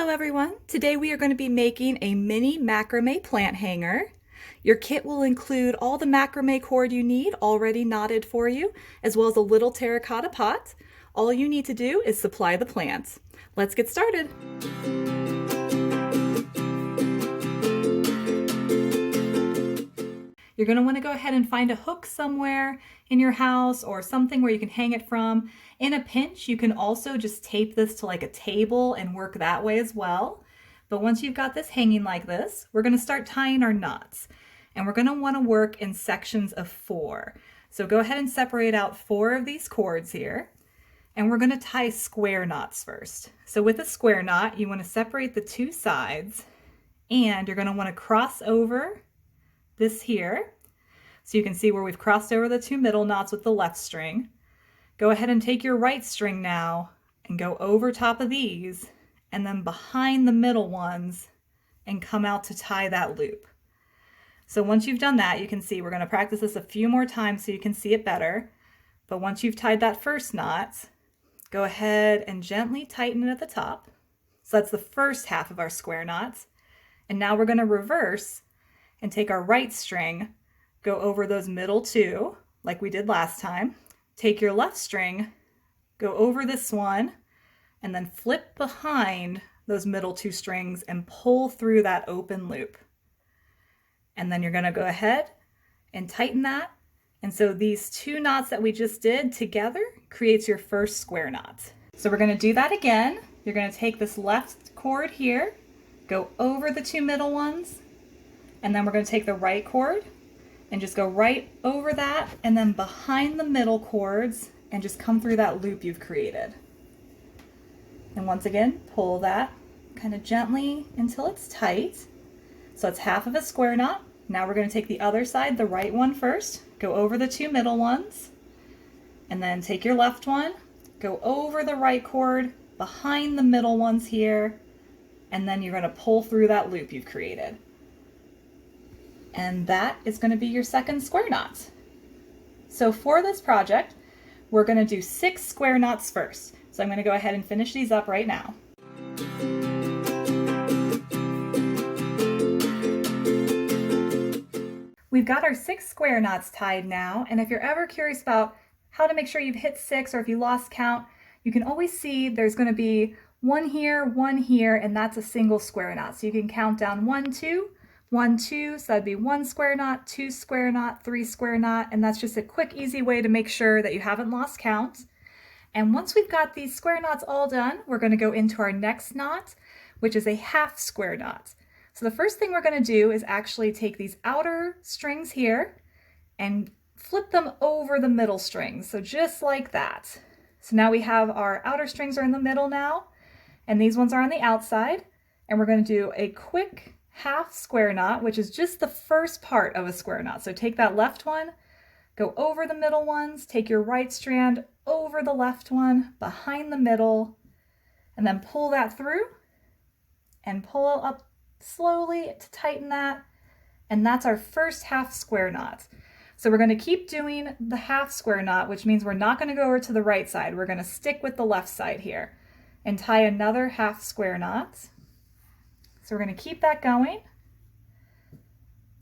Hello everyone! Today we are going to be making a mini macrame plant hanger. Your kit will include all the macrame cord you need already knotted for you, as well as a little terracotta pot. All you need to do is supply the plants. Let's get started! You're going to want to go ahead and find a hook somewhere in your house or something where you can hang it from. In a pinch, you can also just tape this to like a table and work that way as well. But once you've got this hanging like this, we're going to start tying our knots. And we're going to want to work in sections of 4. So go ahead and separate out 4 of these cords here. And we're going to tie square knots first. So with a square knot, you want to separate the 2 sides, and you're going to want to cross over this here. So you can see where we've crossed over the 2 middle knots with the left string. Go ahead and take your right string now and go over top of these and then behind the middle ones and come out to tie that loop. So once you've done that, you can see we're going to practice this a few more times so you can see it better. But once you've tied that first knot, go ahead and gently tighten it at the top. So that's the first half of our square knots. And now we're going to reverse and take our right string, go over those middle 2, like we did last time. Take your left string, go over this one, and then flip behind those middle 2 strings and pull through that open loop. And then you're going to go ahead and tighten that. And so these 2 knots that we just did together creates your first square knot. So we're going to do that again. You're going to take this left cord here, go over the 2 middle ones, and then we're going to take the right cord and just go right over that and then behind the middle cords and just come through that loop you've created. And once again, pull that kind of gently until it's tight. So it's half of a square knot. Now we're going to take the other side, the right one first, go over the 2 middle ones, and then take your left one, go over the right cord, behind the middle ones here, and then you're going to pull through that loop you've created. And that is going to be your second square knot. So for this project, we're going to do 6 square knots first. So I'm going to go ahead and finish these up right now. We've got our 6 square knots tied now, and if you're ever curious about how to make sure you've hit 6 or if you lost count, you can always see there's going to be 1 here, and that's a single square knot. So you can count down 1, 2, 1, 2, so that'd be 1 square knot, 2 square knot, 3 square knot, and that's just a quick, easy way to make sure that you haven't lost count. And once we've got these square knots all done, we're going to go into our next knot, which is a half square knot. So the first thing we're going to do is actually take these outer strings here and flip them over the middle strings, so just like that. So now we have our outer strings are in the middle now, and these ones are on the outside, and we're going to do a quick half square knot, which is just the first part of a square knot. So take that left one, go over the middle ones, take your right strand over the left one, behind the middle, and then pull that through and pull up slowly to tighten that. And that's our first half square knot. So we're going to keep doing the half square knot, which means we're not going to go over to the right side. We're going to stick with the left side here and tie another half square knot. So we're going to keep that going.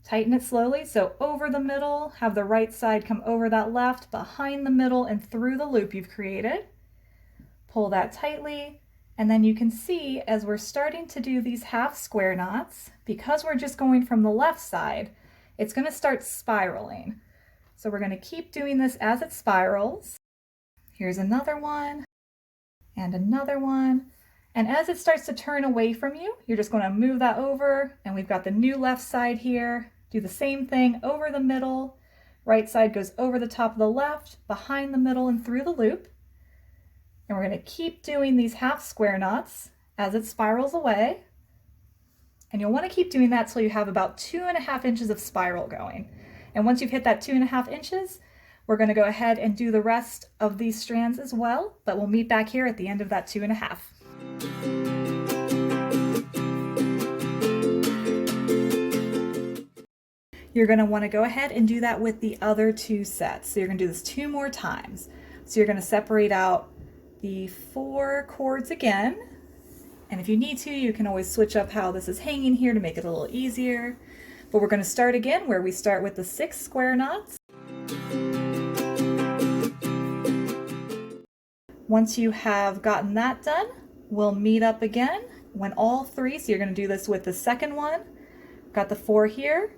Tighten it slowly. So over the middle, have the right side come over that left, behind the middle, and through the loop you've created. Pull that tightly. And then you can see as we're starting to do these half square knots, because we're just going from the left side, it's going to start spiraling. So we're going to keep doing this as it spirals. Here's another one and another one. And as it starts to turn away from you, you're just going to move that over, and we've got the new left side here. Do the same thing over the middle. Right side goes over the top of the left, behind the middle, and through the loop. And we're going to keep doing these half square knots as it spirals away. And you'll want to keep doing that till you have about 2.5 inches of spiral going. And once you've hit that 2.5 inches, we're going to go ahead and do the rest of these strands as well, but we'll meet back here at the end of that 2.5. You're going to want to go ahead and do that with the other 2 sets. So you're going to do this 2 more times. So you're going to separate out the 4 cords again, And if you need to, you can always switch up how this is hanging here to make it a little easier. But we're going to start again where we start with the 6 square knots. Once you have gotten that done, we'll meet up again when all 3, so you're going to do this with the second one. Got the 4 here.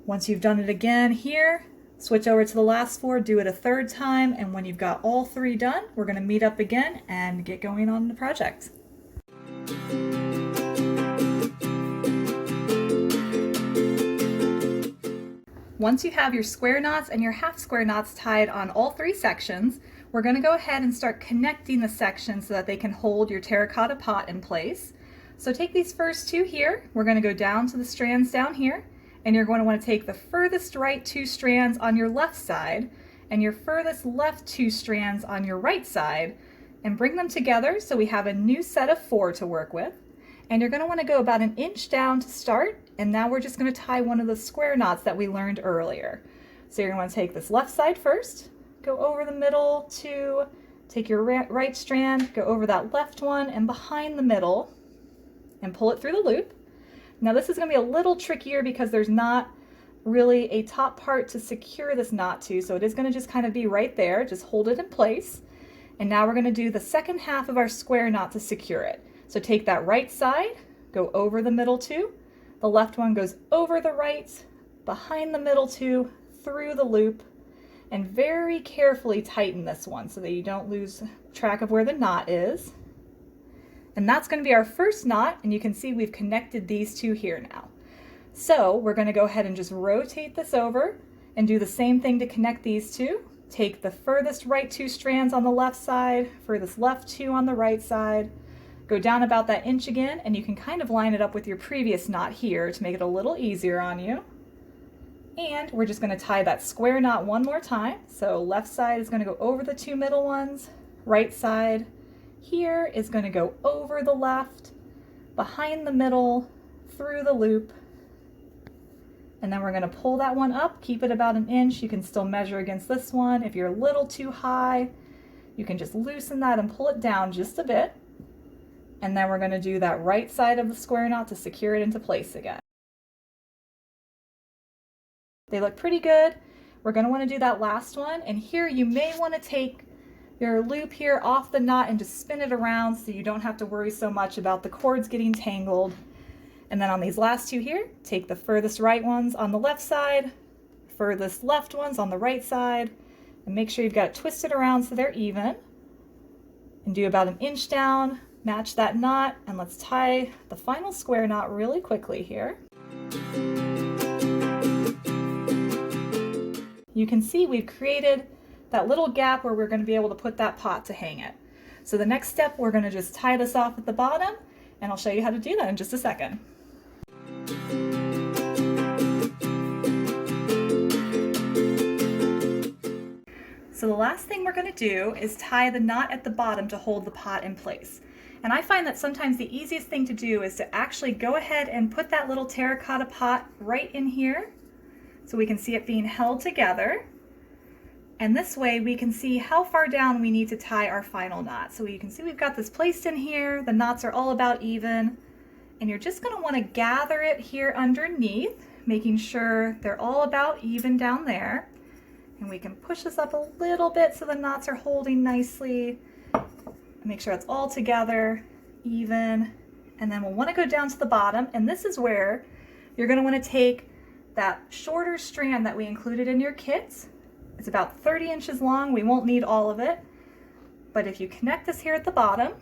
Once you've done it again here, switch over to the last 4, do it a 3rd time, and when you've got all 3 done, we're going to meet up again and get going on the project. Once you have your square knots and your half square knots tied on all 3 sections, we're going to go ahead and start connecting the sections so that they can hold your terracotta pot in place. So take these first 2 here, we're going to go down to the strands down here, and you're going to want to take the furthest right 2 strands on your left side and your furthest left 2 strands on your right side and bring them together so we have a new set of 4 to work with. And you're going to want to go about 1 inch down to start, and now we're just going to tie one of the square knots that we learned earlier. So you're going to want to take this left side first, go over the middle 2, take your right strand, go over that left one and behind the middle and pull it through the loop. Now this is going to be a little trickier because there's not really a top part to secure this knot to, so it is going to just kind of be right there. Just hold it in place. And now we're going to do the second half of our square knot to secure it. So take that right side, go over the middle 2, the left one goes over the right, behind the middle 2, through the loop, and very carefully tighten this one so that you don't lose track of where the knot is. And that's going to be our first knot, and you can see we've connected these 2 here now. So we're going to go ahead and just rotate this over and do the same thing to connect these 2. Take the furthest right 2 strands on the left side, furthest left 2 on the right side, go down about that inch again, and you can kind of line it up with your previous knot here to make it a little easier on you. And we're just going to tie that square knot one more time. So left side is going to go over the 2 middle ones, right side here is going to go over the left, behind the middle, through the loop, and then we're going to pull that one up, keep it about 1 inch. You can still measure against this one. If you're a little too high, you can just loosen that and pull it down just a bit. And then we're going to do that right side of the square knot to secure it into place again. They look pretty good. We're going to want to do that last one, and here you may want to take your loop here off the knot and just spin it around so you don't have to worry so much about the cords getting tangled. And then on these last 2 here, take the furthest right ones on the left side, furthest left ones on the right side, and make sure you've got it twisted around so they're even. And do about 1 inch down, match that knot, and let's tie the final square knot really quickly here. You can see we've created that little gap where we're going to be able to put that pot to hang it. So the next step, we're going to just tie this off at the bottom, and I'll show you how to do that in just a second. So the last thing we're going to do is tie the knot at the bottom to hold the pot in place. And I find that sometimes the easiest thing to do is to actually go ahead and put that little terracotta pot right in here so we can see it being held together. And this way we can see how far down we need to tie our final knot. So you can see we've got this placed in here, the knots are all about even, and you're just going to want to gather it here underneath, making sure they're all about even down there. And we can push this up a little bit so the knots are holding nicely. Make sure it's all together, even, and then we'll want to go down to the bottom, and this is where you're going to want to take that shorter strand that we included in your kit. It's about 30 inches long. We won't need all of it, but if you connect this here at the bottom,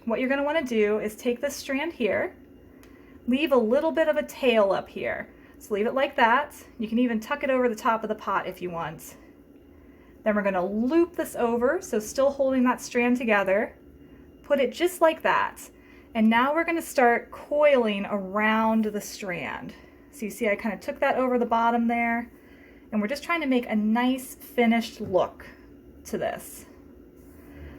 what you're going to want to do is take this strand here, leave a little bit of a tail up here. So leave it like that. You can even tuck it over the top of the pot if you want. Then we're going to loop this over, so still holding that strand together. Put it just like that. And now we're going to start coiling around the strand. So you see I kind of took that over the bottom there, and we're just trying to make a nice finished look to this.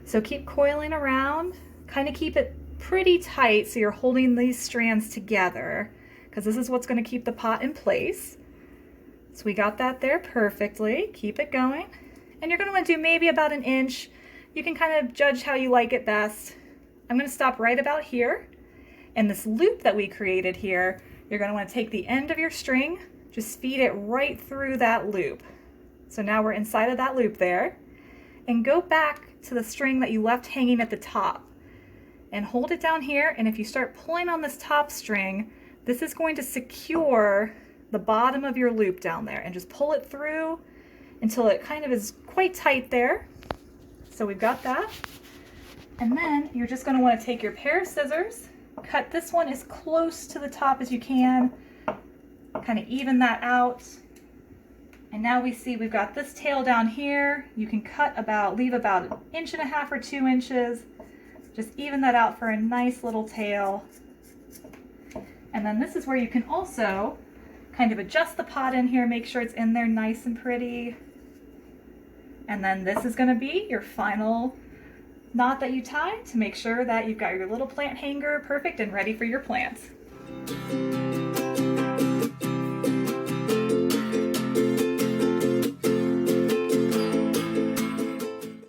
So keep coiling around, kind of keep it pretty tight so you're holding these strands together, because this is what's going to keep the pot in place. So we got that there perfectly. Keep it going. And you're going to want to do maybe about 1 inch. You can kind of judge how you like it best. I'm going to stop right about here. And this loop that we created here, you're going to want to take the end of your string, just feed it right through that loop. So now we're inside of that loop there. And go back to the string that you left hanging at the top. And hold it down here, and if you start pulling on this top string, this is going to secure the bottom of your loop down there, and just pull it through until it kind of is quite tight there. So we've got that. And then you're just going to want to take your pair of scissors, cut this one as close to the top as you can, kind of even that out. And now we see we've got this tail down here. You can leave about 1.5 inches or 2 inches. Just even that out for a nice little tail. And then this is where you can also kind of adjust the pot in here, make sure it's in there nice and pretty. And then this is going to be your final knot that you tie to make sure that you've got your little plant hanger perfect and ready for your plants.